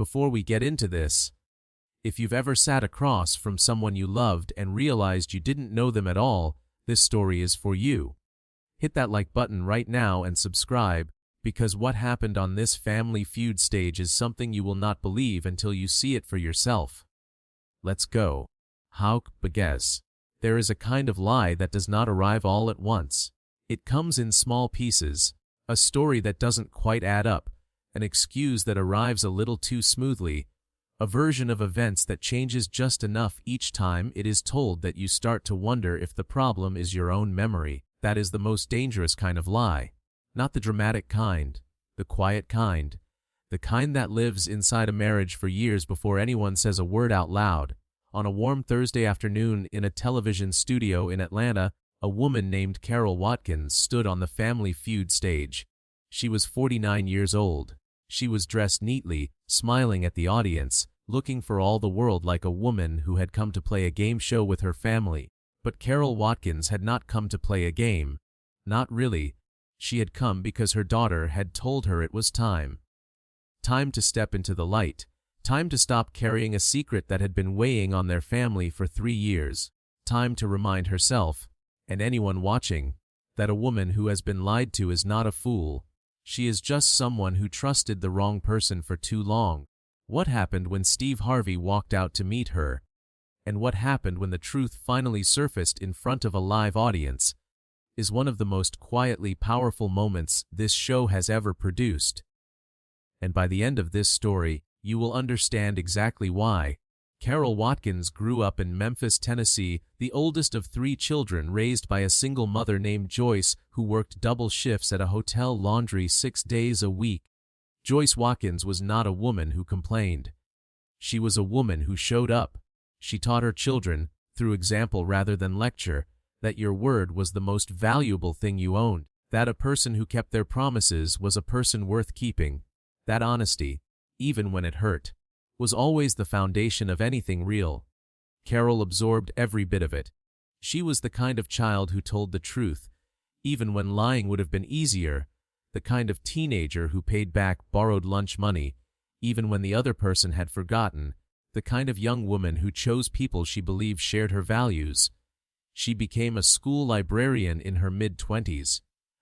Before we get into this, if you've ever sat across from someone you loved and realized you didn't know them at all, this story is for you. Hit that like button right now and subscribe, because what happened on this Family Feud stage is something you will not believe until you see it for yourself. Let's go. How because there is a kind of lie that does not arrive all at once. It comes in small pieces, a story that doesn't quite add up, an excuse that arrives a little too smoothly, a version of events that changes just enough each time it is told that you start to wonder if the problem is your own memory. That is the most dangerous kind of lie. Not the dramatic kind, the quiet kind, the kind that lives inside a marriage for years before anyone says a word out loud. On a warm Thursday afternoon in a television studio in Atlanta, a woman named Carol Watkins stood on the Family Feud stage. She was 49 years old. She was dressed neatly, smiling at the audience, looking for all the world like a woman who had come to play a game show with her family. But Carol Watkins had not come to play a game. Not really. She had come because her daughter had told her it was time. Time to step into the light. Time to stop carrying a secret that had been weighing on their family for 3 years. Time to remind herself, and anyone watching, that a woman who has been lied to is not a fool. She is just someone who trusted the wrong person for too long. What happened when Steve Harvey walked out to meet her? And what happened when the truth finally surfaced in front of a live audience is one of the most quietly powerful moments this show has ever produced. And by the end of this story, you will understand exactly why. Carol Watkins grew up in Memphis, Tennessee, the oldest of 3 children raised by a single mother named Joyce who worked double shifts at a hotel laundry 6 days a week. Joyce Watkins was not a woman who complained. She was a woman who showed up. She taught her children, through example rather than lecture, that your word was the most valuable thing you owned, that a person who kept their promises was a person worth keeping, that honesty, even when it hurt, was always the foundation of anything real. Carol absorbed every bit of it. She was the kind of child who told the truth, even when lying would have been easier, the kind of teenager who paid back borrowed lunch money, even when the other person had forgotten, the kind of young woman who chose people she believed shared her values. She became a school librarian in her mid-20s,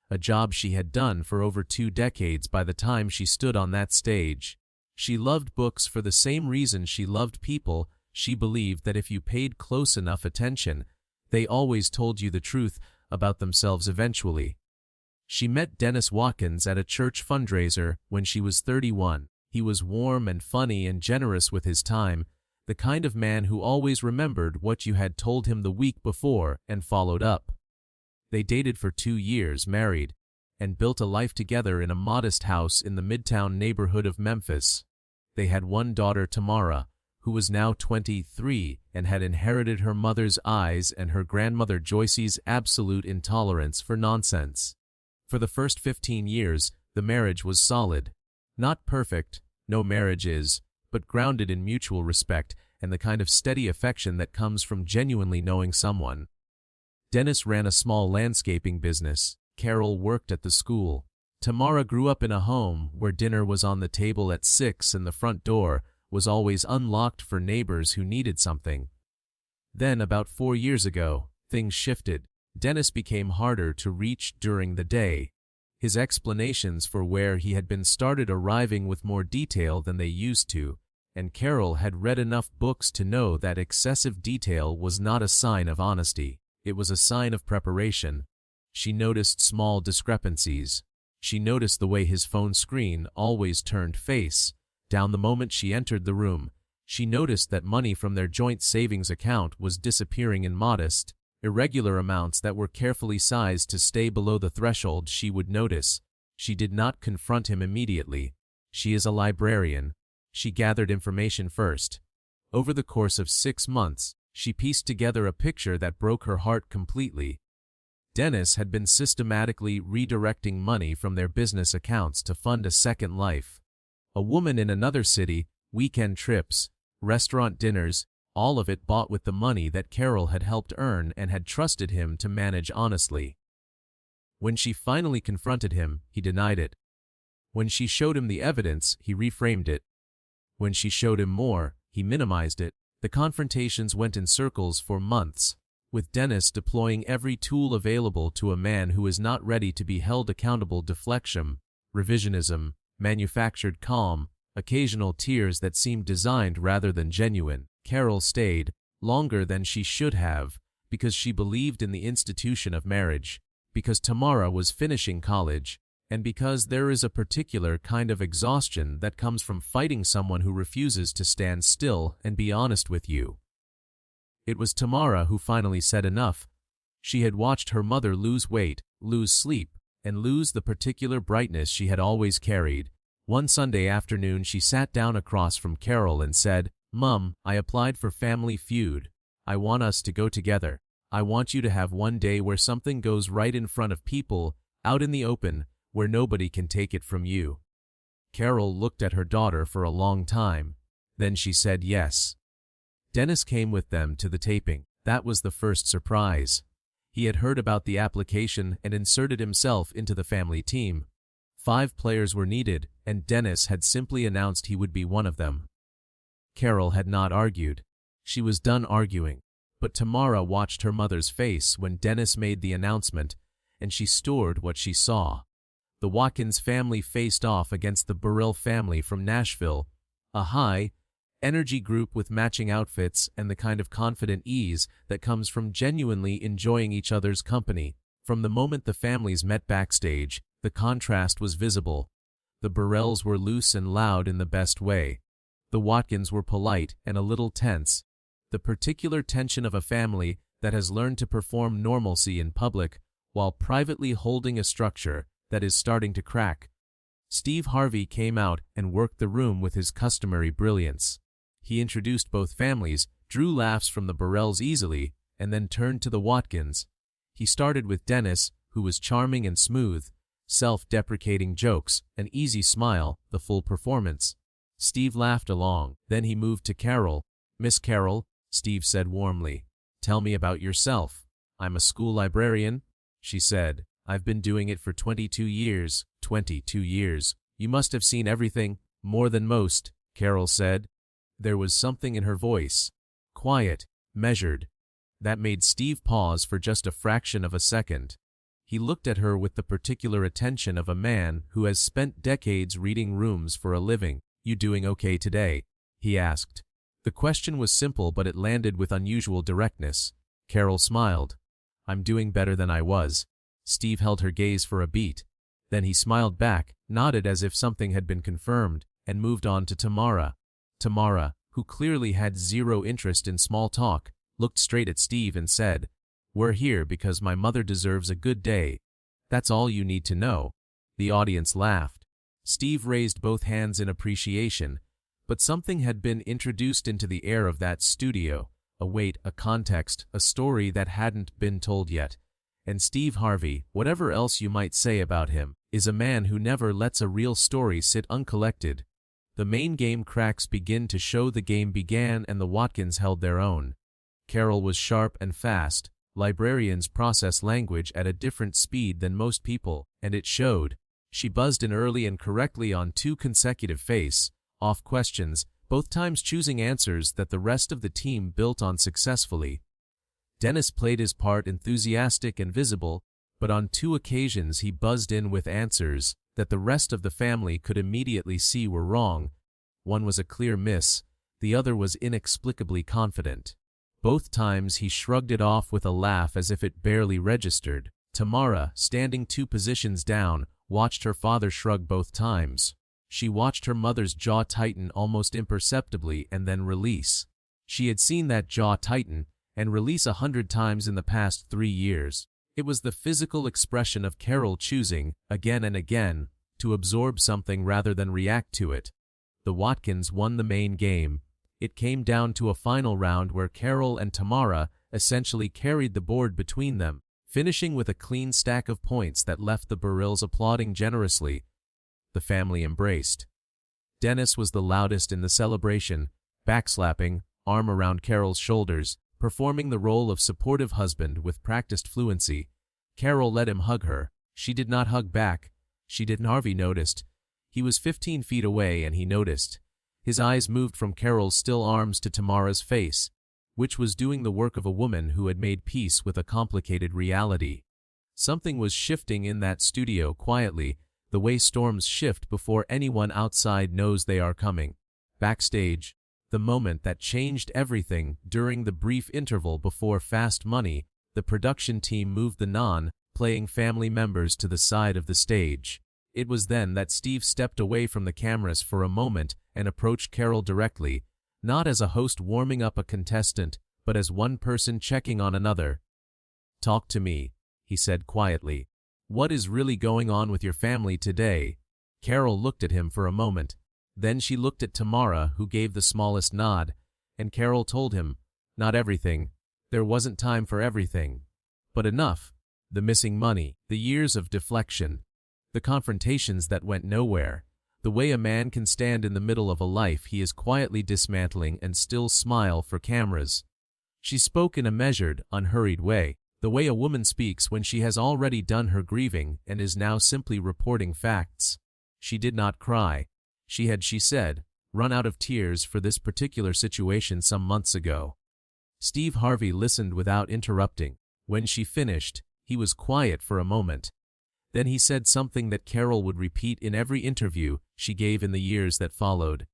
a job she had done for over 2 decades by the time she stood on that stage. She loved books for the same reason she loved people. She believed that if you paid close enough attention, they always told you the truth about themselves eventually. She met Dennis Watkins at a church fundraiser when she was 31. He was warm and funny and generous with his time, the kind of man who always remembered what you had told him the week before and followed up. They dated for 2 years, married, and built a life together in a modest house in the Midtown neighborhood of Memphis. They had one daughter, Tamara, who was now 23 and had inherited her mother's eyes and her grandmother Joyce's absolute intolerance for nonsense. For the first 15 years, the marriage was solid. Not perfect, no marriage is, but grounded in mutual respect and the kind of steady affection that comes from genuinely knowing someone. Dennis ran a small landscaping business. Carol worked at the school. Tamara grew up in a home where dinner was on the table at 6 and the front door was always unlocked for neighbors who needed something. Then, about 4 years ago, things shifted. Dennis became harder to reach during the day. His explanations for where he had been started arriving with more detail than they used to, and Carol had read enough books to know that excessive detail was not a sign of honesty. It was a sign of preparation. She noticed small discrepancies. She noticed the way his phone screen always turned face down the moment she entered the room. She noticed that money from their joint savings account was disappearing in modest, irregular amounts that were carefully sized to stay below the threshold she would notice. She did not confront him immediately. She is a librarian. She gathered information first. Over the course of 6 months, she pieced together a picture that broke her heart completely. Dennis had been systematically redirecting money from their business accounts to fund a second life. A woman in another city, weekend trips, restaurant dinners, all of it bought with the money that Carol had helped earn and had trusted him to manage honestly. When she finally confronted him, he denied it. When she showed him the evidence, he reframed it. When she showed him more, he minimized it. The confrontations went in circles for months, with Dennis deploying every tool available to a man who is not ready to be held accountable: deflection, revisionism, manufactured calm, occasional tears that seemed designed rather than genuine. Carol stayed longer than she should have because she believed in the institution of marriage, because Tamara was finishing college, and because there is a particular kind of exhaustion that comes from fighting someone who refuses to stand still and be honest with you. It was Tamara who finally said enough. She had watched her mother lose weight, lose sleep, and lose the particular brightness she had always carried. One Sunday afternoon she sat down across from Carol and said, "Mum, I applied for Family Feud. I want us to go together. I want you to have one day where something goes right in front of people, out in the open, where nobody can take it from you." Carol looked at her daughter for a long time. Then she said yes. Dennis came with them to the taping. That was the first surprise. He had heard about the application and inserted himself into the family team. 5 players were needed, and Dennis had simply announced he would be one of them. Carol had not argued. She was done arguing. But Tamara watched her mother's face when Dennis made the announcement, and she stored what she saw. The Watkins family faced off against the Burrell family from Nashville, a high-energy group with matching outfits and the kind of confident ease that comes from genuinely enjoying each other's company. From the moment the families met backstage, the contrast was visible. The Burrells were loose and loud in the best way. The Watkins were polite and a little tense. The particular tension of a family that has learned to perform normalcy in public while privately holding a structure that is starting to crack. Steve Harvey came out and worked the room with his customary brilliance. He introduced both families, drew laughs from the Burrells easily, and then turned to the Watkins. He started with Dennis, who was charming and smooth, self-deprecating jokes, an easy smile, the full performance. Steve laughed along. Then he moved to Carol. "Miss Carol," Steve said warmly, "tell me about yourself." "I'm a school librarian," she said. "I've been doing it for 22 years. 22 years. You must have seen everything, more than most," Carol said. There was something in her voice, quiet, measured, that made Steve pause for just a fraction of a second. He looked at her with the particular attention of a man who has spent decades reading rooms for a living. "You doing okay today?" he asked. The question was simple, but it landed with unusual directness. Carol smiled. "I'm doing better than I was." Steve held her gaze for a beat. Then he smiled back, nodded as if something had been confirmed, and moved on to Tamara. Tamara, who clearly had zero interest in small talk, looked straight at Steve and said, "We're here because my mother deserves a good day. That's all you need to know." The audience laughed. Steve raised both hands in appreciation, but something had been introduced into the air of that studio, a weight, a context, a story that hadn't been told yet. And Steve Harvey, whatever else you might say about him, is a man who never lets a real story sit uncollected. The main game cracks begin to show. The game began and the Watkins held their own. Carol was sharp and fast. Librarians process language at a different speed than most people, and it showed. She buzzed in early and correctly on 2 consecutive face-off questions, both times choosing answers that the rest of the team built on successfully. Dennis played his part, enthusiastic and visible, but on 2 occasions he buzzed in with answers that the rest of the family could immediately see were wrong. One was a clear miss, the other was inexplicably confident. Both times he shrugged it off with a laugh as if it barely registered. Tamara, standing 2 positions down, watched her father shrug both times. She watched her mother's jaw tighten almost imperceptibly and then release. She had seen that jaw tighten and release 100 times in the past 3 years. It was the physical expression of Carol choosing, again and again, to absorb something rather than react to it. The Watkins won the main game. It came down to a final round where Carol and Tamara essentially carried the board between them, finishing with a clean stack of points that left the Burrells applauding generously. The family embraced. Dennis was the loudest in the celebration, backslapping, arm around Carol's shoulders, performing the role of supportive husband with practiced fluency. Carol let him hug her. She did not hug back. She didn't. Harvey noticed. He was 15 feet away and he noticed. His eyes moved from Carol's still arms to Tamara's face, which was doing the work of a woman who had made peace with a complicated reality. Something was shifting in that studio quietly, the way storms shift before anyone outside knows they are coming. Backstage, the moment that changed everything. During the brief interval before Fast Money, the production team moved the non-playing family members to the side of the stage. It was then that Steve stepped away from the cameras for a moment and approached Carol directly, not as a host warming up a contestant, but as one person checking on another. "Talk to me," he said quietly. "What is really going on with your family today?" Carol looked at him for a moment. Then she looked at Tamara, who gave the smallest nod, and Carol told him, "Not everything. There wasn't time for everything. But enough. The missing money, the years of deflection, the confrontations that went nowhere, the way a man can stand in the middle of a life he is quietly dismantling and still smile for cameras." She spoke in a measured, unhurried way, the way a woman speaks when she has already done her grieving and is now simply reporting facts. She did not cry. She said, run out of tears for this particular situation some months ago. Steve Harvey listened without interrupting. When she finished, he was quiet for a moment. Then he said something that Carol would repeat in every interview she gave in the years that followed.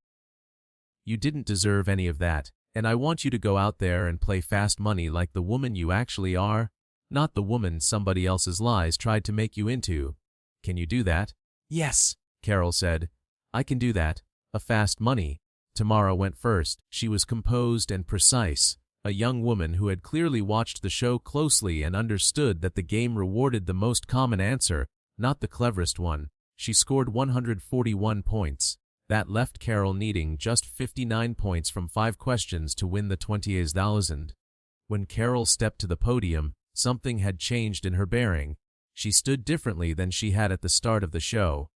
"You didn't deserve any of that, and I want you to go out there and play Fast Money like the woman you actually are, not the woman somebody else's lies tried to make you into. Can you do that?" "Yes," Carol said. "I can do that. A Fast Money." Tamara went first. She was composed and precise, a young woman who had clearly watched the show closely and understood that the game rewarded the most common answer, not the cleverest one. She scored 141 points. That left Carol needing just 59 points from 5 questions to win the 20,000. When Carol stepped to the podium, something had changed in her bearing. She stood differently than she had at the start of the show.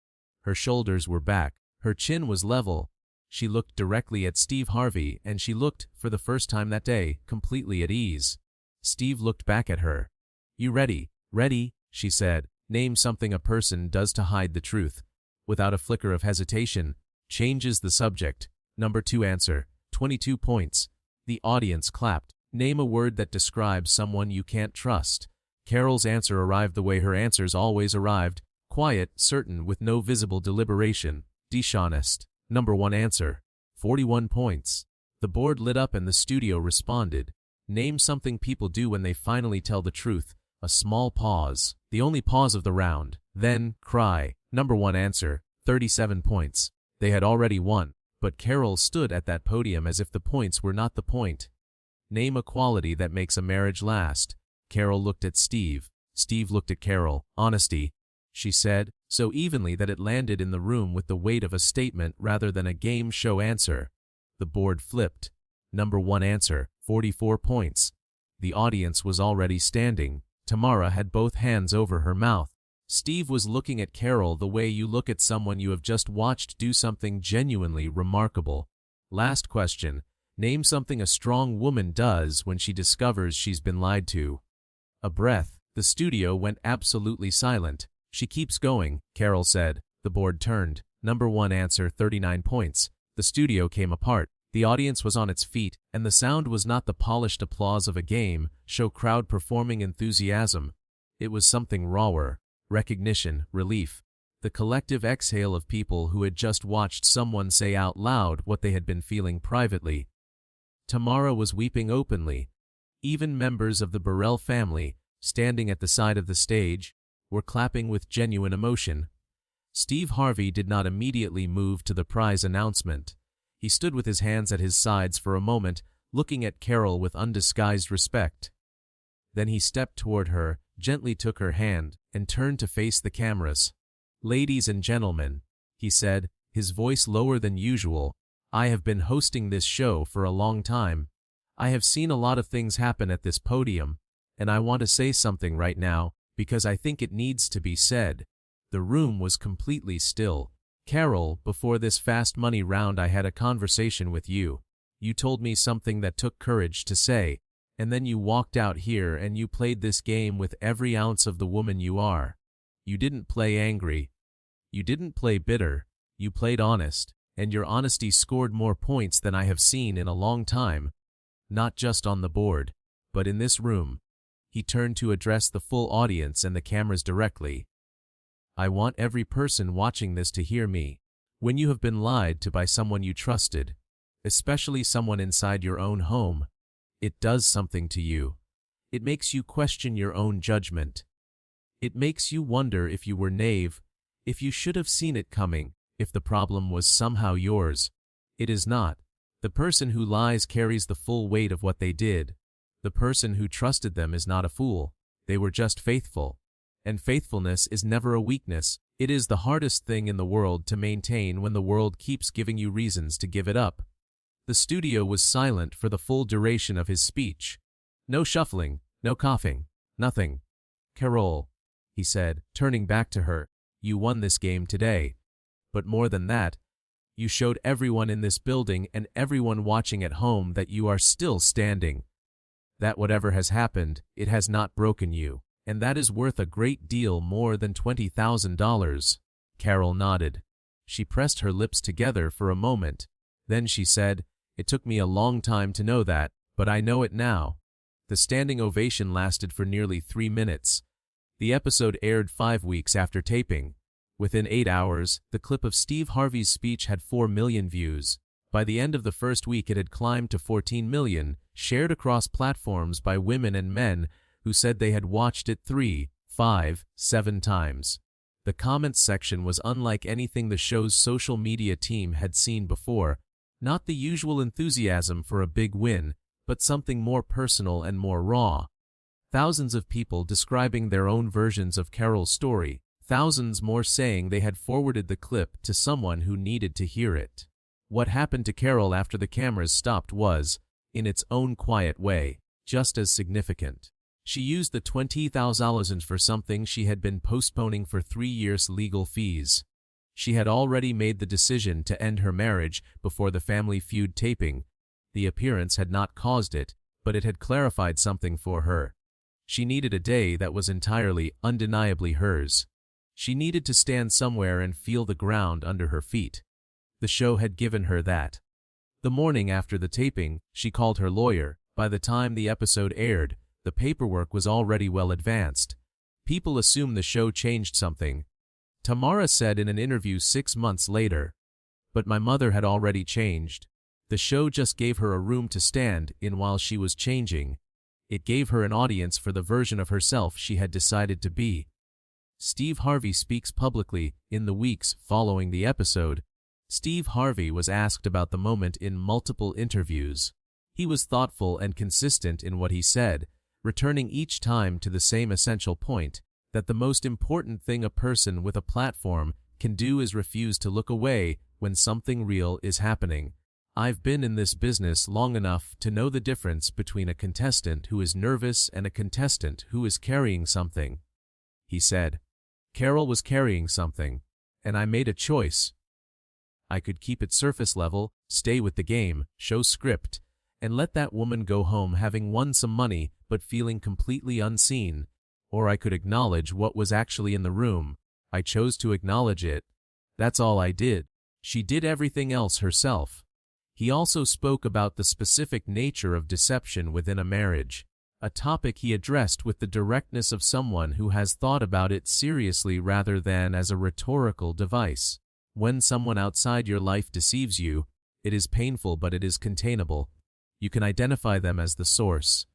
Her shoulders were back. Her chin was level. She looked directly at Steve Harvey, and she looked, for the first time that day, completely at ease. Steve looked back at her. "You ready?" "Ready," she said. Name something a person does to hide the truth. Without a flicker of hesitation, changes the subject. Number 2 answer. 22 points. The audience clapped. Name a word that describes someone you can't trust. Carol's answer arrived the way her answers always arrived, quiet, certain, with no visible deliberation. Dishonest. Number 1 answer. 41 points. The board lit up and the studio responded. Name something people do when they finally tell the truth. A small pause. The only pause of the round. Then, cry. Number 1 answer. 37 points. They had already won, but Carol stood at that podium as if the points were not the point. Name a quality that makes a marriage last. Carol looked at Steve. Steve looked at Carol. Honesty, she said, so evenly that it landed in the room with the weight of a statement rather than a game show answer. The board flipped. Number 1 answer, 44 points. The audience was already standing. Tamara had both hands over her mouth. Steve was looking at Carol the way you look at someone you have just watched do something genuinely remarkable. Last question. Name something a strong woman does when she discovers she's been lied to. A breath. The studio went absolutely silent. She keeps going, Carol said. The board turned. Number 1 answer, 39 points. The studio came apart. The audience was on its feet, and the sound was not the polished applause of a game show crowd performing enthusiasm. It was something rawer. Recognition, relief. The collective exhale of people who had just watched someone say out loud what they had been feeling privately. Tamara was weeping openly. Even members of the Burrell family, standing at the side of the stage, were clapping with genuine emotion. Steve Harvey did not immediately move to the prize announcement. He stood with his hands at his sides for a moment, looking at Carol with undisguised respect. Then he stepped toward her, gently took her hand, and turned to face the cameras. "Ladies and gentlemen," he said, his voice lower than usual, "I have been hosting this show for a long time. I have seen a lot of things happen at this podium, and I want to say something right now, because I think it needs to be said." The room was completely still. "Carol, before this Fast Money round I had a conversation with you. You told me something that took courage to say, and then you walked out here and you played this game with every ounce of the woman you are. You didn't play angry. You didn't play bitter. You played honest, And your honesty scored more points than I have seen in a long time. Not just on the board, but in this room. He turned to address the full audience and the cameras directly. I want every person watching this to hear me. When you have been lied to by someone you trusted, especially someone inside your own home, it does something to you. It makes you question your own judgment. It makes you wonder if you were naive, if you should have seen it coming, if the problem was somehow yours. It is not. The person who lies carries the full weight of what they did. The person who trusted them is not a fool. They were just faithful. And faithfulness is never a weakness. It is the hardest thing in the world to maintain when the world keeps giving you reasons to give it up. The studio was silent for the full duration of his speech. No shuffling, no coughing, nothing. Carol, he said, turning back to her, you won this game today. But more than that, you showed everyone in this building and everyone watching at home that you are still standing. That whatever has happened, it has not broken you, and that is worth a great deal more than $20,000. Carol nodded. She pressed her lips together for a moment. Then she said, it took me a long time to know that, but I know it now. The standing ovation lasted for nearly 3 minutes. The episode aired 5 weeks after taping. Within 8 hours, the clip of Steve Harvey's speech had 4 million views. By the end of the first week it had climbed to 14 million, shared across platforms by women and men who said they had watched it 3, 5, 7 times. The comments section was unlike anything the show's social media team had seen before. Not the usual enthusiasm for a big win, but something more personal and more raw. Thousands of people describing their own versions of Carol's story, thousands more saying they had forwarded the clip to someone who needed to hear it. What happened to Carol after the cameras stopped was, in its own quiet way, just as significant. She used the $20,000 for something she had been postponing for 3 years: legal fees. She had already made the decision to end her marriage before the Family Feud taping. The appearance had not caused it, but it had clarified something for her. She needed a day that was entirely, undeniably hers. She needed to stand somewhere and feel the ground under her feet. The show had given her that. The morning after the taping, she called her lawyer. By the time the episode aired, the paperwork was already well advanced. People assumed the show changed something. Tamara said in an interview 6 months later, "But my mother had already changed. The show just gave her a room to stand in while she was changing. It gave her an audience for the version of herself she had decided to be." Steve Harvey speaks publicly. In the weeks following the episode, Steve Harvey was asked about the moment in multiple interviews. He was thoughtful and consistent in what he said, returning each time to the same essential point, that the most important thing a person with a platform can do is refuse to look away when something real is happening. "I've been in this business long enough to know the difference between a contestant who is nervous and a contestant who is carrying something," he said. Carol was carrying something, and I made a choice. I could keep it surface level, stay with the game, show script, and let that woman go home having won some money but feeling completely unseen. Or I could acknowledge what was actually in the room. I chose to acknowledge it. That's all I did. She did everything else herself. He also spoke about the specific nature of deception within a marriage, a topic he addressed with the directness of someone who has thought about it seriously rather than as a rhetorical device. When someone outside your life deceives you, it is painful but it is containable. You can identify them as the source.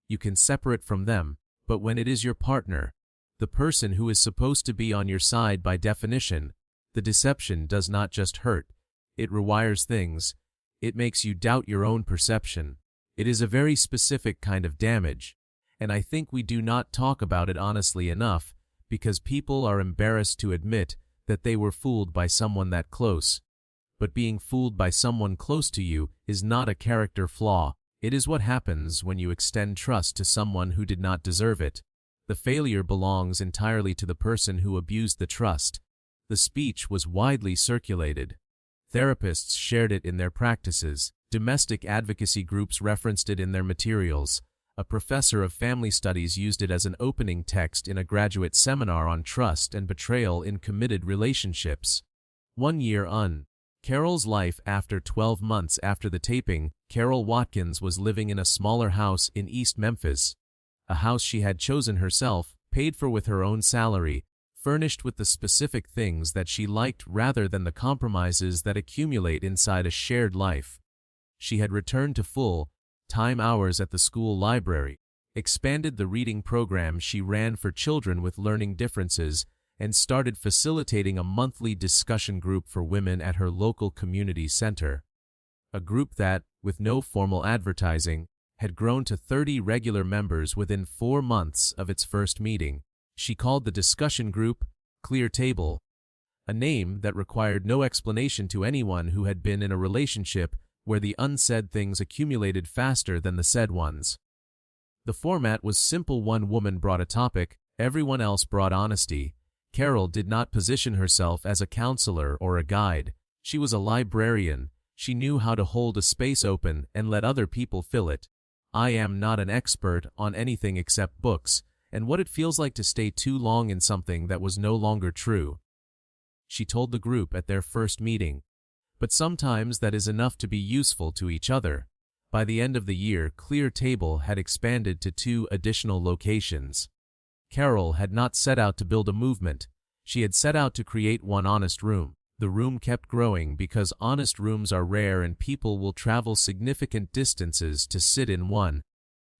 You can separate from them, but when it is your partner, the person who is supposed to be on your side by definition, the deception does not just hurt, it rewires things. It makes you doubt your own perception. It is a very specific kind of damage, and I think we do not talk about it honestly enough because people are embarrassed to admit that they were fooled by someone that close. But being fooled by someone close to you is not a character flaw. It is what happens when you extend trust to someone who did not deserve it. The failure belongs entirely to the person who abused the trust. The speech was widely circulated. Therapists shared it in their practices. Domestic advocacy groups referenced it in their materials. A professor of family studies used it as an opening text in a graduate seminar on trust and betrayal in committed relationships. 1 year on, Carol's life after 12 months after the taping, Carol Watkins was living in a smaller house in East Memphis. A house she had chosen herself, paid for with her own salary, furnished with the specific things that she liked rather than the compromises that accumulate inside a shared life. She had returned to full-time hours at the school library, expanded the reading program she ran for children with learning differences, and started facilitating a monthly discussion group for women at her local community center. A group that, with no formal advertising, had grown to 30 regular members within 4 months of its first meeting. She called the discussion group Clear Table, a name that required no explanation to anyone who had been in a relationship where the unsaid things accumulated faster than the said ones. The format was simple: one woman brought a topic, everyone else brought honesty. Carol did not position herself as a counselor or a guide. She was a librarian. She knew how to hold a space open and let other people fill it. I am not an expert on anything except books, and what it feels like to stay too long in something that was no longer true, she told the group at their first meeting. But sometimes that is enough to be useful to each other. By the end of the year, Clear Table had expanded to 2 additional locations. Carol had not set out to build a movement. She had set out to create one honest room. The room kept growing because honest rooms are rare and people will travel significant distances to sit in one.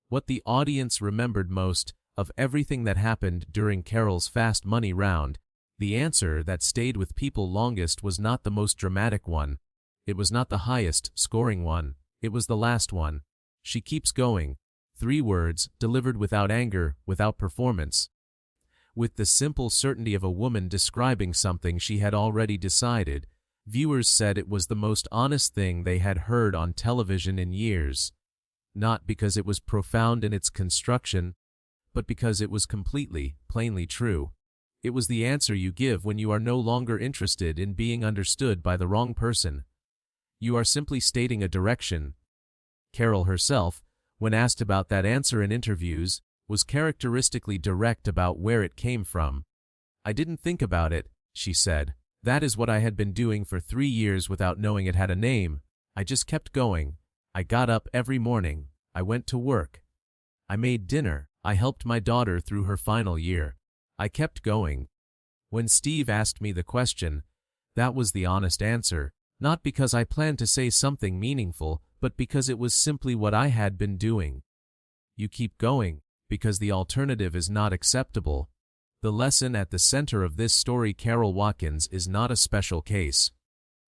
What the audience remembered most of everything that happened during Carol's Fast Money round, the answer that stayed with people longest was not the most dramatic one. It was not the highest scoring one. It was the last one. She keeps going. 3 words, delivered without anger, without performance. With the simple certainty of a woman describing something she had already decided, viewers said it was the most honest thing they had heard on television in years. Not because it was profound in its construction, but because it was completely, plainly true. It was the answer you give when you are no longer interested in being understood by the wrong person. You are simply stating a direction. Carol herself, when asked about that answer in interviews, was characteristically direct about where it came from. I didn't think about it, she said. That is what I had been doing for 3 years without knowing it had a name. I just kept going. I got up every morning. I went to work. I made dinner. I helped my daughter through her final year. I kept going. When Steve asked me the question, that was the honest answer, not because I planned to say something meaningful, but because it was simply what I had been doing. You keep going, because the alternative is not acceptable. The lesson at the center of this story: Carol Watkins is not a special case.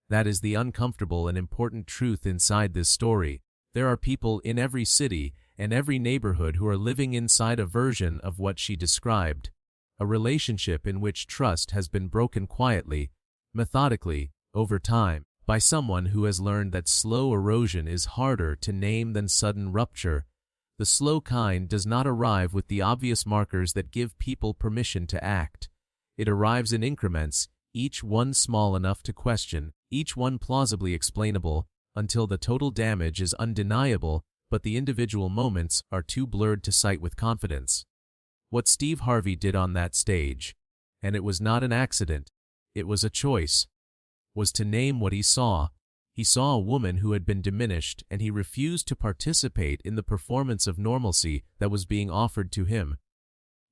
That is the uncomfortable and important truth inside this story. There are people in every city and every neighborhood who are living inside a version of what she described. A relationship in which trust has been broken quietly, methodically, over time, by someone who has learned that slow erosion is harder to name than sudden rupture. The slow kind does not arrive with the obvious markers that give people permission to act. It arrives in increments, each one small enough to question, each one plausibly explainable, until the total damage is undeniable, but the individual moments are too blurred to cite with confidence. What Steve Harvey did on that stage, and it was not an accident, it was a choice, was to name what he saw. He saw a woman who had been diminished, and he refused to participate in the performance of normalcy that was being offered to him.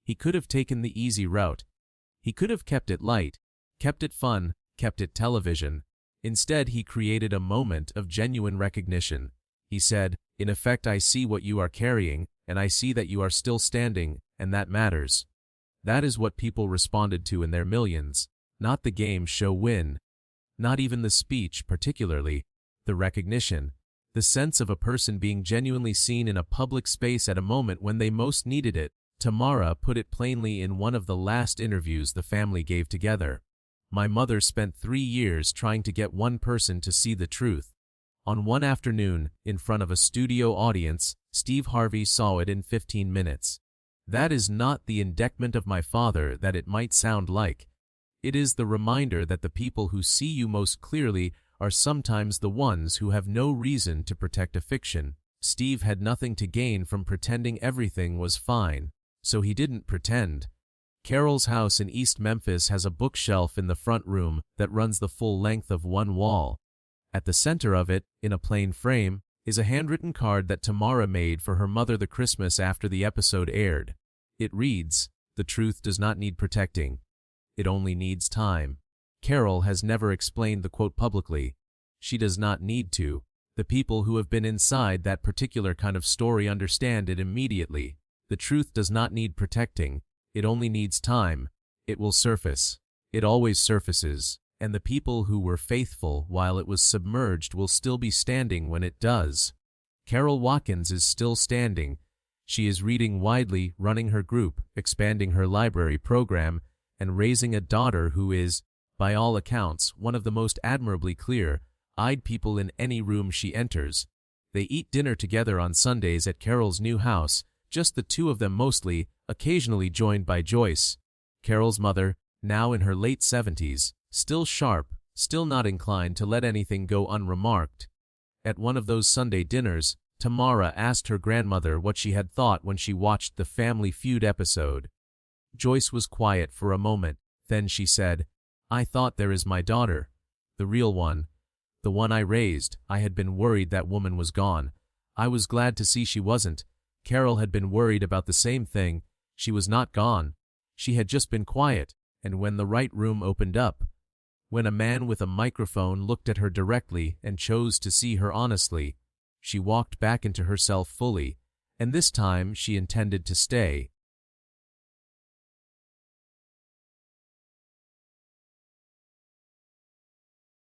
He could have taken the easy route. He could have kept it light, kept it fun, kept it television. Instead, he created a moment of genuine recognition. He said, "In effect, I see what you are carrying, and I see that you are still standing, and that matters." That is what people responded to in their millions. Not the game show win. Not even the speech particularly. The recognition. The sense of a person being genuinely seen in a public space at a moment when they most needed it. Tamara put it plainly in one of the last interviews the family gave together. My mother spent 3 years trying to get one person to see the truth. On one afternoon, in front of a studio audience, Steve Harvey saw it in 15 minutes. That is not the indictment of my father that it might sound like. It is the reminder that the people who see you most clearly are sometimes the ones who have no reason to protect a fiction. Steve had nothing to gain from pretending everything was fine, so he didn't pretend. Carol's house in East Memphis has a bookshelf in the front room that runs the full length of one wall. At the center of it, in a plain frame, is a handwritten card that Tamara made for her mother the Christmas after the episode aired. It reads, "The truth does not need protecting. It only needs time." Carol has never explained the quote publicly. She does not need to. The people who have been inside that particular kind of story understand it immediately. The truth does not need protecting. It only needs time. It will surface. It always surfaces. And the people who were faithful while it was submerged will still be standing when it does. Carol Watkins is still standing. She is reading widely, running her group, expanding her library program, and raising a daughter who is, by all accounts, one of the most admirably clear-eyed people in any room she enters. They eat dinner together on Sundays at Carol's new house, just the two of them mostly, occasionally joined by Joyce, Carol's mother, now in her late 70s, still sharp, still not inclined to let anything go unremarked. At one of those Sunday dinners, Tamara asked her grandmother what she had thought when she watched the Family Feud episode. Joyce was quiet for a moment, then she said, "I thought there is my daughter. The real one. The one I raised. I had been worried that woman was gone. I was glad to see she wasn't. Carol had been worried about the same thing. She was not gone. She had just been quiet, and when the right room opened up, when a man with a microphone looked at her directly and chose to see her honestly, she walked back into herself fully, and this time she intended to stay.